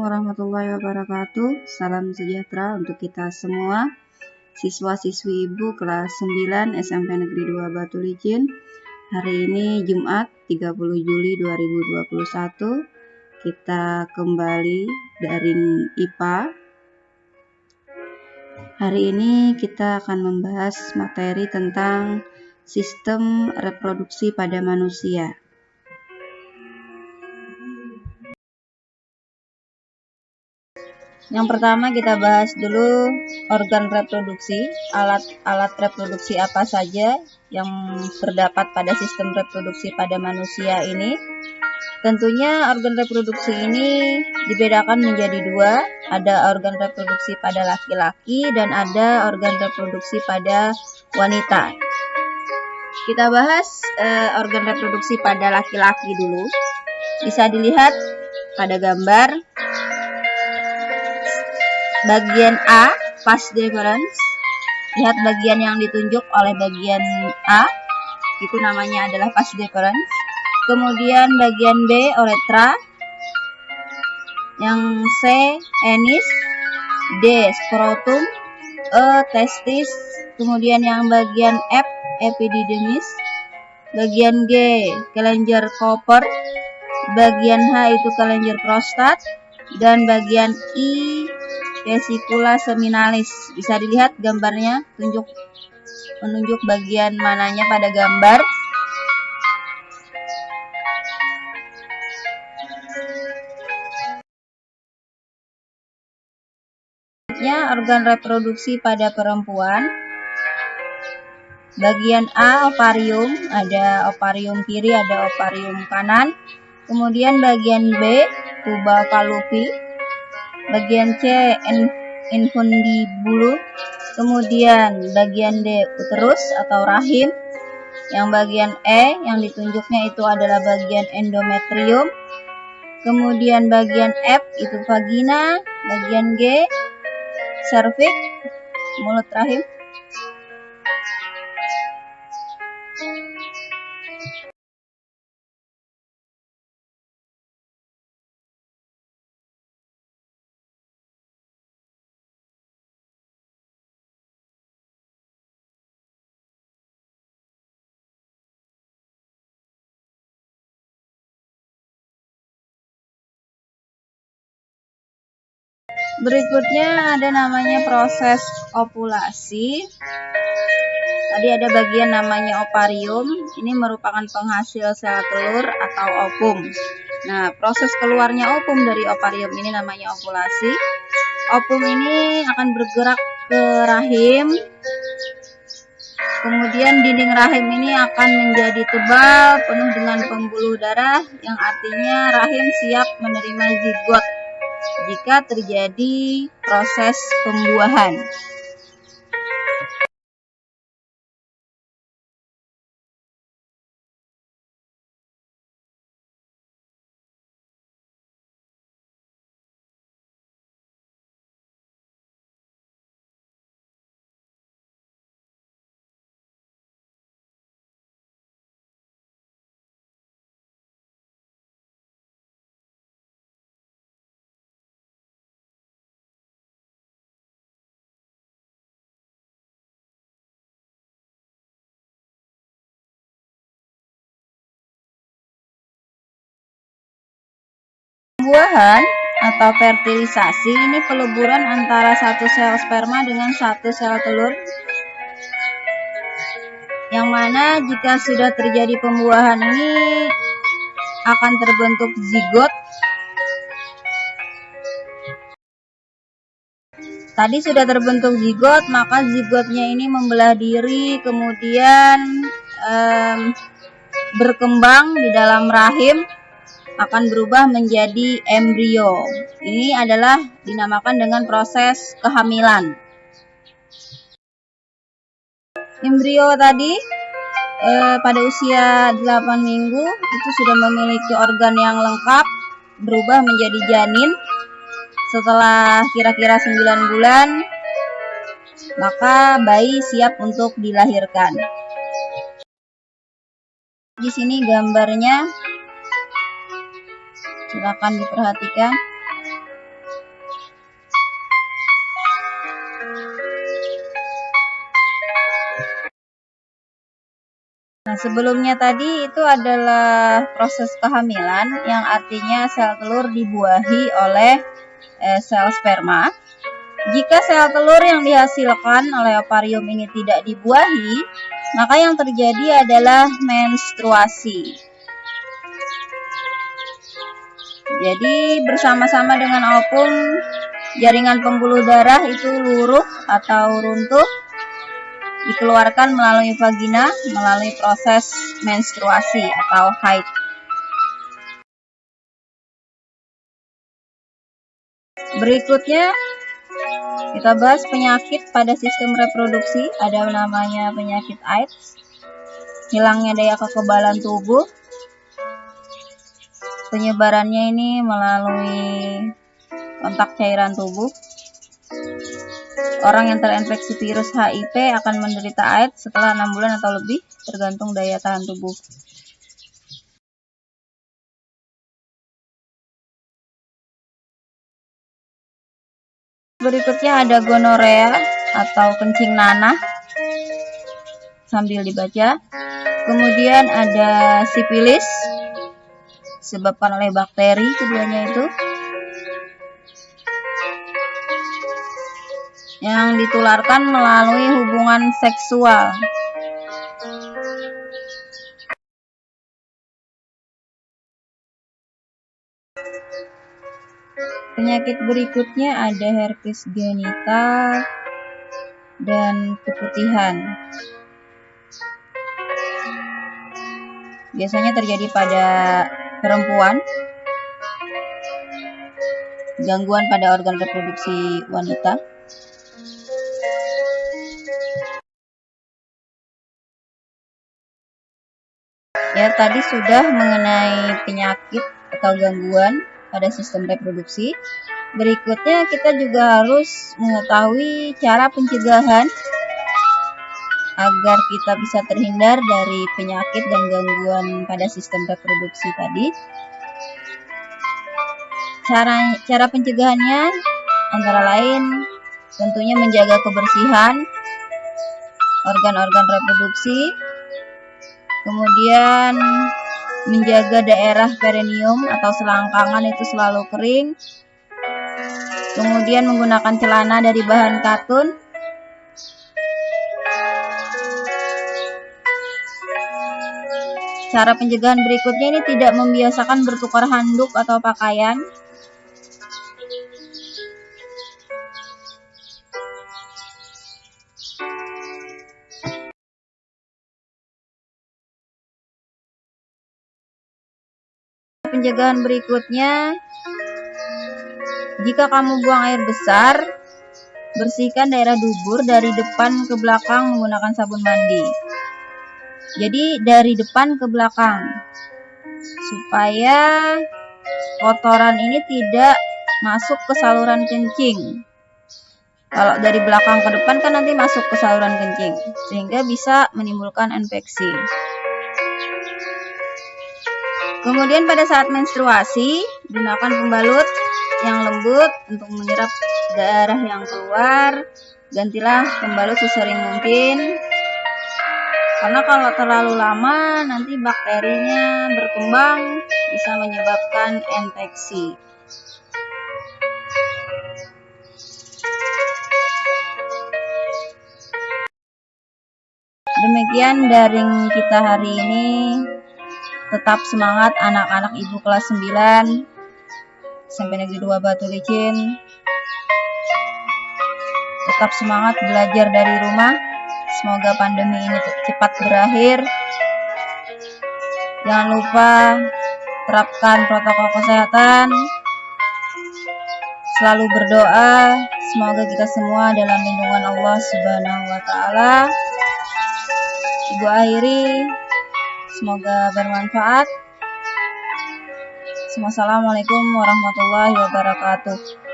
warahmatullahi wabarakatuh. Salam sejahtera untuk kita semua. Siswa-siswi Ibu kelas 9 SMP Negeri 2 Batu Licin. Hari ini Jumat 30 Juli 2021. Kita kembali daring IPA. Hari ini kita akan membahas materi tentang sistem reproduksi pada manusia. Yang pertama kita bahas dulu organ reproduksi, alat reproduksi apa saja yang terdapat pada sistem reproduksi pada manusia ini. Tentunya organ reproduksi ini dibedakan menjadi dua, ada organ reproduksi pada laki-laki dan ada organ reproduksi pada wanita. Kita bahas organ reproduksi pada laki-laki dulu. Bisa dilihat pada gambar. Bagian A, vas deferens. Lihat bagian yang ditunjuk oleh bagian A, itu namanya adalah vas deferens. Kemudian bagian B, uretra. Yang C, anis. D, scrotum. E, testis. Kemudian yang bagian F, epididymis. Bagian G, kelenjar Cooper. Bagian H itu kelenjar prostat. Dan bagian I, vesicula seminalis. Bisa dilihat gambarnya, menunjuk bagian mananya pada gambar. Organ reproduksi pada perempuan. Bagian A, ovarium, ada ovarium kiri, ada ovarium kanan. Kemudian bagian B, tuba fallopi. Bagian C, infundibulum. Kemudian bagian D, uterus atau rahim. Yang bagian E yang ditunjuknya itu adalah bagian endometrium. Kemudian bagian F itu vagina. Bagian G, cervix, mulut rahim. Berikutnya ada namanya proses ovulasi. Tadi ada bagian namanya ovarium. Ini merupakan penghasil sel telur atau ovum. Nah, proses keluarnya ovum dari ovarium ini namanya ovulasi. Ovum ini akan bergerak ke rahim. Kemudian dinding rahim ini akan menjadi tebal, penuh dengan pembuluh darah, yang artinya rahim siap menerima zigot jika terjadi proses pembuahan. Pembuahan atau fertilisasi ini peleburan antara satu sel sperma dengan satu sel telur, yang mana jika sudah terjadi pembuahan ini akan terbentuk zigot. Tadi sudah terbentuk zigot, maka zigotnya ini membelah diri, kemudian berkembang di dalam rahim, akan berubah menjadi embrio. Ini adalah dinamakan dengan proses kehamilan. Embrio tadi pada usia 8 minggu itu sudah memiliki organ yang lengkap, berubah menjadi janin. Setelah kira-kira 9 bulan, maka bayi siap untuk dilahirkan. Di sini gambarnya, silakan diperhatikan. sebelumnya tadi itu adalah proses kehamilan, yang artinya sel telur dibuahi oleh sel sperma. Jika sel telur yang dihasilkan oleh ovarium ini tidak dibuahi, maka yang terjadi adalah menstruasi. Jadi bersama-sama dengan ovum, jaringan pembuluh darah itu luruh atau runtuh, dikeluarkan melalui vagina melalui proses menstruasi atau haid. Berikutnya kita bahas penyakit pada sistem reproduksi. Ada namanya penyakit AIDS, hilangnya daya kekebalan tubuh. Penyebarannya ini melalui kontak cairan tubuh. Orang yang terinfeksi virus HIV akan menderita AIDS setelah 6 bulan atau lebih, tergantung daya tahan tubuh. Berikutnya ada gonorea atau kencing nanah, sambil dibaca. Kemudian ada sifilis, disebabkan oleh bakteri keduanya itu, yang ditularkan melalui hubungan seksual. Penyakit berikutnya ada herpes genital dan keputihan. Biasanya terjadi pada perempuan. Gangguan pada organ reproduksi wanita. Ya, tadi sudah mengenai penyakit atau gangguan pada sistem reproduksi. Berikutnya kita juga harus mengetahui cara pencegahan agar kita bisa terhindar dari penyakit dan gangguan pada sistem reproduksi tadi. Cara pencegahannya antara lain tentunya menjaga kebersihan organ-organ reproduksi, kemudian menjaga daerah perineum atau selangkangan itu selalu kering, kemudian menggunakan celana dari bahan katun, cara pencegahan berikutnya ini tidak membiasakan bertukar handuk atau pakaian. Pencegahan berikutnya, jika kamu buang air besar, bersihkan daerah dubur dari depan ke belakang menggunakan sabun mandi. Jadi dari depan ke belakang, supaya kotoran ini tidak masuk ke saluran kencing. Kalau dari belakang ke depan kan nanti masuk ke saluran kencing, sehingga bisa menimbulkan infeksi. Kemudian pada saat menstruasi, gunakan pembalut yang lembut untuk menyerap darah yang keluar. Gantilah pembalut sesering mungkin, karena kalau terlalu lama nanti bakterinya berkembang, bisa menyebabkan infeksi. Demikian daring kita hari ini. Tetap semangat anak-anak ibu kelas 9 SMP Negeri 2 Batu Licin. Tetap semangat belajar dari rumah. Semoga pandemi ini cepat berakhir. Jangan lupa terapkan protokol kesehatan. Selalu berdoa, semoga kita semua dalam lindungan Allah Subhanahu wa Ta'ala. Ibu akhiri, semoga bermanfaat. Wassalamualaikum warahmatullahi wabarakatuh.